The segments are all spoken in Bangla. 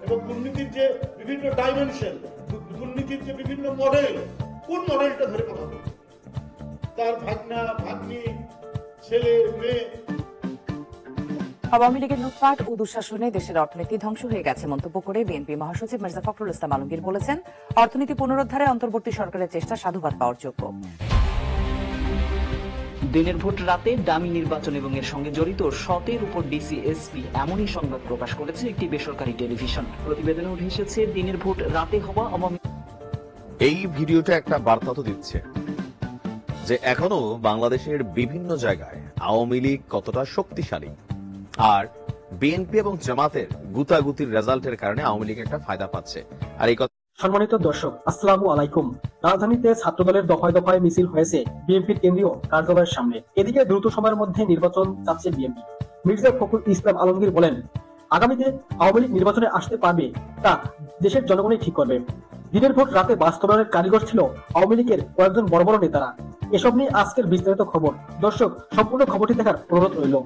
এবং দুর্নীতির যে বিভিন্ন ডাইমেনশন, দুর্নীতির যে বিভিন্ন মডেল, কোন মডেলটা ধরে কথা বলবো? তার ভাগনা, ভাগ্নি, ছেলে, মেয়ে। আওয়ামী লীগের লুটপাট ও দুঃশাসনে দেশের অর্থনীতি ধ্বংস হয়ে গেছে মন্তব্য করে বিএনপি মহাসচিব মির্জা ফখরুল ইসলাম আলমগীর বলেছেন, অর্থনীতি পুনরুদ্ধারে অন্তর্বর্তী সরকারের চেষ্টা সাধুবাদ পাওয়ার যোগ্য। দিনের ভোট রাতে ডামি নির্বাচন এবং এর সঙ্গে জড়িত শতের উপর ডিসি এসপি এমনই সংবাদ প্রকাশ করেছে একটি বেসরকারি টেলিভিশন। প্রতিবেদনে উঠে এসেছে দিনের ভোট রাতে হওয়া আওয়ামী। এই ভিডিওটা একটা বার্তা তো দিচ্ছে যে এখনো বাংলাদেশের বিভিন্ন জায়গায় আওয়ামী লীগ কতটা শক্তিশালী, আর বিএনপি এবং জামাতের গুতাগুতির রেজাল্টের কারণে আওয়ামী লীগ একটা ফায়দা পাচ্ছে। আর এই সম্মানিত দর্শক, আসসালামু আলাইকুম। রাজধানীতে ছাত্রদলের দফায় দফায় মিছিল হয়েছে বিএনপির কেন্দ্রীয় কার্যালয়ের সামনে। এদিকে দ্রুত সময়ের মধ্যে নির্বাচন চাচ্ছে বিএনপি। মির্জা ফখরুল ইসলাম আলমগীর বলেন, আগামীতে আওয়ামী লীগ নির্বাচনে আসতে পারবে তা দেশের জনগণই ঠিক করবে। দিনের ভোট রাতে বাস্তবায়নের কারিগর ছিল আওয়ামী লীগের কয়েকজন বড় বড় নেতারা। এসব নিয়ে আজকের বিস্তারিত খবর। দর্শক, সম্পূর্ণ খবরটি দেখার অনুরোধ রইল।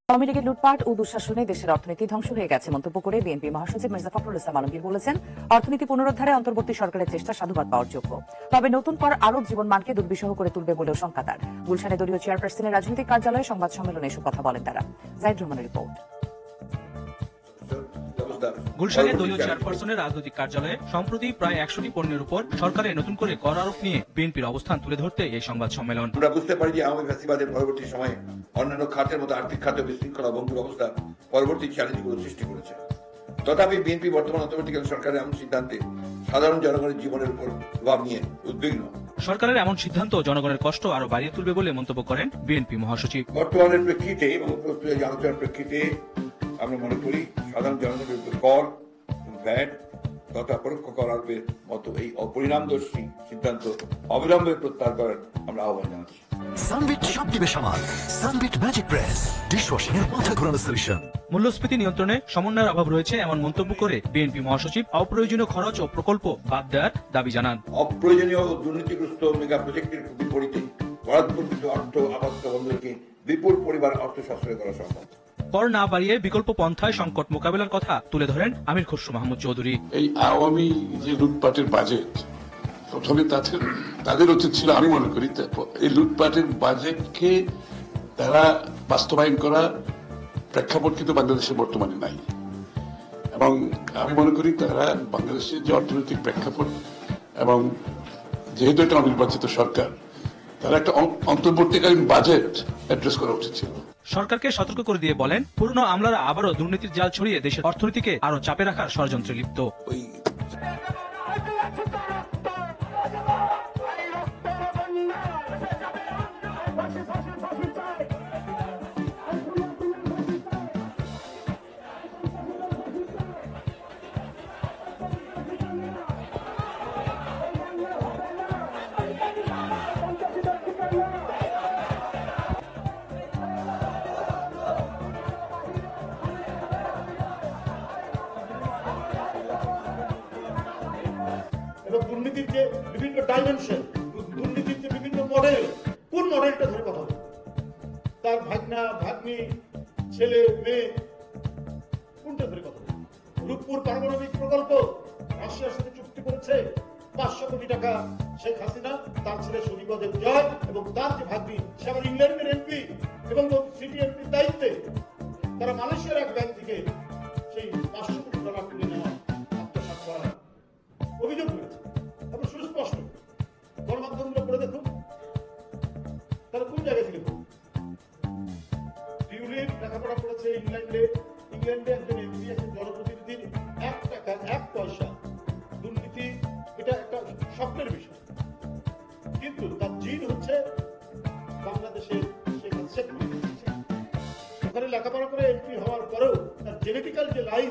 আওয়ামী লীগের লুটপাট ও দুঃশাসনে দেশের অর্থনীতি ধ্বংস হয়ে গেছে মন্তব্য করে বিএনপি মহাসচিব মির্জা ফখরুল ইসলাম আলমগীর বলেছেন, অর্থনীতি পুনরুদ্ধারে অন্তর্বর্তী সরকারের চেষ্টা সাধুবাদ পাওয়ার যোগ্য। তবে নতুন কর আরো জীবনমানকে দুর্বিষহ করে তুলবে বলেও শঙ্কা তার। গুলশানে দলীয় চেয়ারপারসনের রাজনৈতিক কার্যালয়ে সংবাদ সম্মেলনে এসব কথা বলেন তারা। জাহিদ রহমানের রিপোর্ট। গুলশানে দলীয় চেয়ারপারসনের রাজনৈতিক কার্যালয়ে সম্প্রতি প্রায় 100টি পণ্যের উপর সরকারের নতুন করে কর আরোপ নিয়ে বিএনপির অবস্থান তুলে ধরতে এই সংবাদ সম্মেলন। আমরা বুঝতে পারি যে আওয়ামী ফ্যাসিবাদের পরবর্তী সময়ে অন্যান্য খাতের মতো আর্থিক খাতে বিশৃঙ্খলা ভঙ্গুর অবস্থা পরবর্তী চ্যালেঞ্জগুলো সৃষ্টি করেছে। তথাপি বিএনপি বর্তমান অন্তর্বর্তীকালীন সরকারের এমন সিদ্ধান্তে সাধারণ জনগণের জীবনের উপর প্রভাব নিয়ে উদ্বিগ্ন। সরকারের এমন সিদ্ধান্ত জনগণের কষ্ট আরো বাড়িয়ে তুলবে বলে মন্তব্য করেন বিএনপি মহাসচিব। বর্তমানের প্রেক্ষিতে এবং আলোচনার প্রেক্ষিতে আমরা মনে করি সাধারণ জনগণের উপর কর, ভ্যাট তথা পরোক্ষ কর আরোপের মতো এই অপরিণামদর্শী সিদ্ধান্ত অবিলম্বে প্রত্যাহার করার আমরা আহ্বান জানাচ্ছি। সানবিট সব দিবে সামাল। সানবিট ম্যাজিক প্রেস ডিশওয়াশিং এর মাথা ঘোরানো সলিউশন। মূল্যস্ফীতি নিয়ন্ত্রণে সমন্বয়ের অভাব রয়েছে এমন মন্তব্য করে বিএনপি মহাসচিব অপ্রয়োজনীয় খরচ ও প্রকল্প বাদ দেওয়ার দাবি জানান। অপ্রয়োজনীয় ও দুর্নীতিগ্রস্ত মেগা প্রজেক্টের বিপরীতে বরাদ্দকৃত অর্থ আপাতত বন্দরকে বিপুল পরিমাণ অর্থ সাশ্রয় করা সম্ভব। কর না বাড়িয়ে বিকল্প পন্থায় সংকট মোকাবেলার কথা তুলে ধরেন আমির খসরু মাহমুদ চৌধুরী। এই আওয়ামী যে লুটপাটের বাজেট, প্রথমে তাদের উচিত ছিল, আমি মনে করি, এই লুটপাটের বাজেটকে তারা বাস্তবায়ন করা প্রেক্ষাপট কিন্তু বাংলাদেশের বর্তমানে নাই। এবং আমি মনে করি তারা বাংলাদেশের যে অর্থনৈতিক প্রেক্ষাপট এবং যেহেতু এটা অনির্বাচিত সরকার, তারা একটা অন্তর্বর্তীকালীন বাজেট অ্যাড্রেস করা উচিত ছিল। সরকারকে সতর্ক করে দিয়ে বলেন, পুরনো আমলারা আবারও দুর্নীতির জাল ছড়িয়ে দেশের অর্থনীতিকে আরো চাপে রাখার ষড়যন্ত্রে লিপ্ত। দুর্নীতির যে বিভিন্ন ডাইমেনশন, দুর্নীতির যে বিভিন্ন মডেল, কোন মডেলটা ধরে কথা বলবো? তার ভাগনা, ভাগ্নি, ছেলে, মেয়ে, কোনটা ধরে কথা বলবো? রূপপুর পারমাণবিক প্রকল্প রাশিয়ার সাথে চুক্তি করেছে 500 কোটি টাকা শেখ হাসিনা, তার ছেলে শরীফদের জয় এবং তার যে ভাগ্নি, সে আবার ইংল্যান্ডের এমপি এবং সিটি এমপির দায়িত্বে। তারা মালয়েশিয়ার এক ব্যাংক থেকে সেই 500 কোটি ডলার তুলে নেওয়া, আত্মসাৎ করার অভিযোগ করেছে। তারপর সুস্পষ্ট গণমাধ্যমগুলো করে দেখুন তারা কোন জায়গা থেকে টিউলিপ লেখাপড়া করেছে ইংল্যান্ডে একজন এমপি, একজন জনপ্রতিনিধির 1 টাকা 1 পয়সা দুর্নীতি, এটা একটা স্বপ্নের বিষয়। কিন্তু তার জিন হচ্ছে বাংলাদেশের ওখানে লেখাপড়া করে এমপি হওয়ার পরেও তার জেনেটিক্যাল যে লাইন,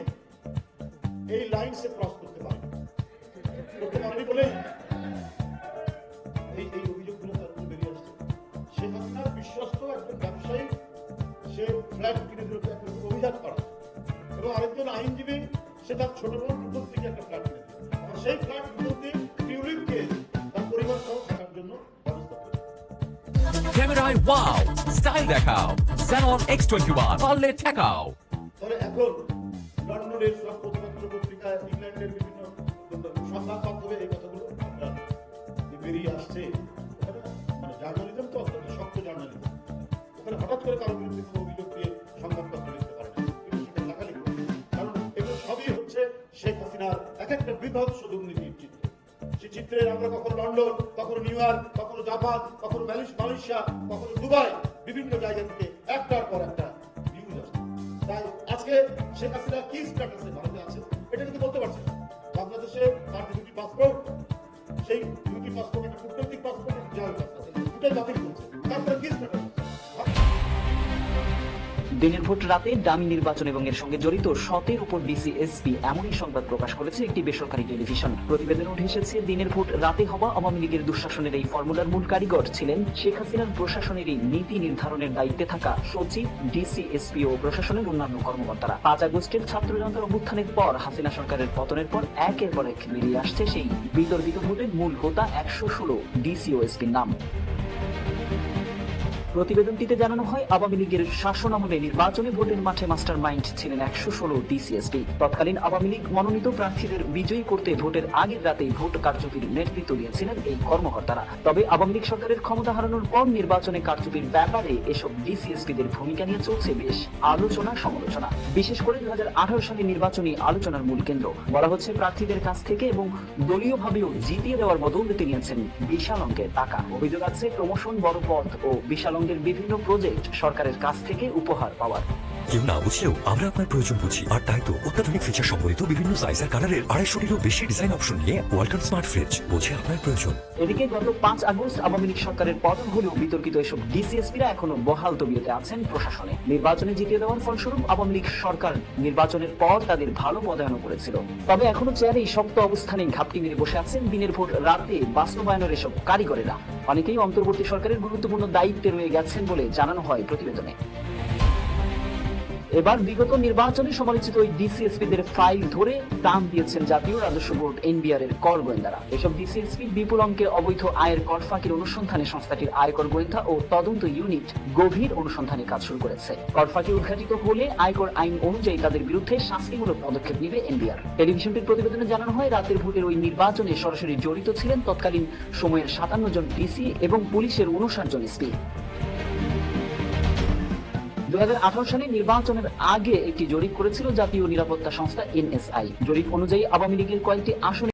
এই লাইন সে ক্রস করতে পারেনি বলেই এই অভিযোগগুলো তার উপর বেরিয়ে আসছে। শেখ হাসিনার বিশ্বস্ত একজন ব্যবসায়ী, সে ফ্ল্যাট কিনে দিল অভিযান করা, এবং আরেকজন আইনজীবী, সে তার ছোট বোন রূপর থেকে একটা ফ্ল্যাট কিনে দিল। সেই ফ্ল্যাট রূপর দিয়ে টিউলিপকে তার পরিবার সহ থাকার জন্য ক্যামেরায় ওয়াও, স্টাইল দেখাও। Xenon X21 পারলে ঠেকাও। তবে এখন লন্ডনের সব পত্র পত্রিকা, ইংল্যান্ডের বিভিন্ন সংবাদ মাধ্যমে এই কথাগুলো আমরা বেরিয়ে আসছে। ওখানে মানে জার্নালিজম তো অত্যন্ত শক্ত জার্নালিজম, ওখানে হঠাৎ করে কারো বিরুদ্ধে কোনো অভিযোগ দিয়ে সংবাদপত্র লিখতে পারে না, কিন্তু সেটা লেখালেখি করে। কারণ এগুলো সবই হচ্ছে শেখ হাসিনার এক একটা বিভৎস দুর্নীতির চিত্র। সেই চিত্রে আমরা কখনো লন্ডন, কখনো নিউ ইয়র্ক, কখনো জাপান, কখনো মালয়েশিয়া, কখনো দুবাই, বিভিন্ন জায়গা থেকে একটার পর একটা নিউজ আসছে। তাই আজকে শেখ হাসিনা কি স্ট্যাটাসে ভারতে আছে এটা কিন্তু বলতে পারছে না। বাংলাদেশে তার দুটি পাসপোর্ট, সেই দুটি পাসপোর্ট একটা কূটনৈতিক পাসপোর্ট, জাতীয় পাসপোর্ট, দুটাই বাতিল করছে। তারপরে কি স্ট্যাটাস? দিনের ভোট রাতে ডামি নির্বাচন এবং এর সঙ্গে জড়িত ১৭ উপর ডিসিএসপি এমনই সংবাদ প্রকাশ করেছে একটি বেসরকারি টেলিভিশন। প্রতিবেদনে উঠে এসেছে দিনের ভোট রাতে হওয়া আওয়ামী লীগের দুঃশাসনের এই ফর্মুলার মূল কারিগর ছিলেন শেখ হাসিনার প্রশাসনের এই নীতি নির্ধারণের দায়িত্বে থাকা সচিব, ডিসিএসপি ও প্রশাসনের অন্যান্য কর্মকর্তারা। ৫ আগস্টের ছাত্র জনতার অভ্যুত্থানের পর হাসিনা সরকারের পতনের পর একের পর এক বেরিয়ে আসছে সেই বিতর্কিত ভোটের মূল হোতা ১১৬ ডিসিওএসপির নাম। প্রতিবেদনটিতে জানানো হয় আওয়ামী লীগের শাসনামলে নির্বাচনে ভোটের মাঠে মাস্টার মাইন্ড ছিলেন ১১৬ ডিসিএসপি। তৎকালীন আওয়ামী লীগ মনোনীত প্রার্থীদের বিজয়ী করতে ভোটের আগের রাতেই ভোট কারচুপির নেতৃত্ব দিয়েছিলেন এই কর্মকর্তারা। তবে আওয়ামী লীগ সরকারের ক্ষমতা হারানোর পর নির্বাচনে কারচুপির ব্যাপারে এসব ডিসিএসপিদের ভূমিকা নিয়ে চলছে বেশ আলোচনা সমালোচনা। বিশেষ করে ২০১৮ সালে নির্বাচনী আলোচনার মূল কেন্দ্র। বলা হচ্ছে প্রার্থীদের কাছ থেকে এবং দলীয়ভাবেও জিতিয়ে দেওয়ার বদৌলতে নিয়েছেন বিশাল অঙ্কের টাকা। অভিযোগ আছে প্রমোশন, বড় পদ ও বিশাল বিভিন্ন প্রজেক্ট সরকারের কাছ থেকে উপহার পাওয়ার। কেউ না বুঝলেও আমরা আপনার প্রয়োজন বুঝি, আর তাই তো অত্যাধুনিক ফিচার সম্বলিত বিভিন্ন সাইজ আর কালারের ২৫০টিরও বেশি ডিজাইন অপশন নিয়ে ওয়ালটন স্মার্ট ফ্রিজ বোঝে আপনার প্রয়োজন। এদিকে গত ৫ আগস্ট আওয়ামী লীগ সরকারের পতন হলেও বিতর্কিত এসব ডিসিএসপিরা এখনো বহাল তবিয়তে আছেন প্রশাসনে। নির্বাচনে জিতিয়ে দেওয়ার ফলস্বরূপ আওয়ামী লীগ সরকার নির্বাচনের পর তাদের ভালো পদায়ন করেছিল। তবে এখনো চেয়ারেই শক্ত অবস্থানে ঘাপটি মেরে বসে আছেন দিনের ভোট রাতে বাস্তবায়নের এসব কারিগরেরা। অনেকেই অন্তর্বর্তী সরকারের গুরুত্বপূর্ণ দায়িত্বে রয়ে গেছেন বলে জানানো হয় প্রতিবেদনে। এবার বিগত নির্বাচনে সমালোচিত ওই ডিসিএসপিদের ফাইল ধরে টান দিয়েছেন জাতীয় রাজস্ব বোর্ড এনবিআর এর কর গোয়েন্দারা। এসব ডিসিএসপি বিপুল অঙ্কের অবৈধ আয়ের কর ফাঁকির অনুসন্ধানে সংস্থাটির আয়কর গোয়েন্দা ও তদন্ত ইউনিট গভীর অনুসন্ধানে কাজ শুরু করেছে। কর ফাঁকি উদ্ঘাটিত হলে আয়কর আইন অনুযায়ী তাদের বিরুদ্ধে শাস্তিমূলক পদক্ষেপ নেবে এনবিআর। টেলিভিশনটির প্রতিবেদনে জানানো হয় রাতের ভোটের ওই নির্বাচনে সরাসরি জড়িত ছিলেন তৎকালীন সময়ের ৫৭ জন ডিসি এবং পুলিশের ৫৯ জন এসপি। ২০১৮ সালে নির্বাচনের আগে একটি জরিপ করেছিল জাতীয় নিরাপত্তা সংস্থা এনএসআই। জরিপ অনুযায়ী আওয়ামী লীগের কয়েকটি আসনে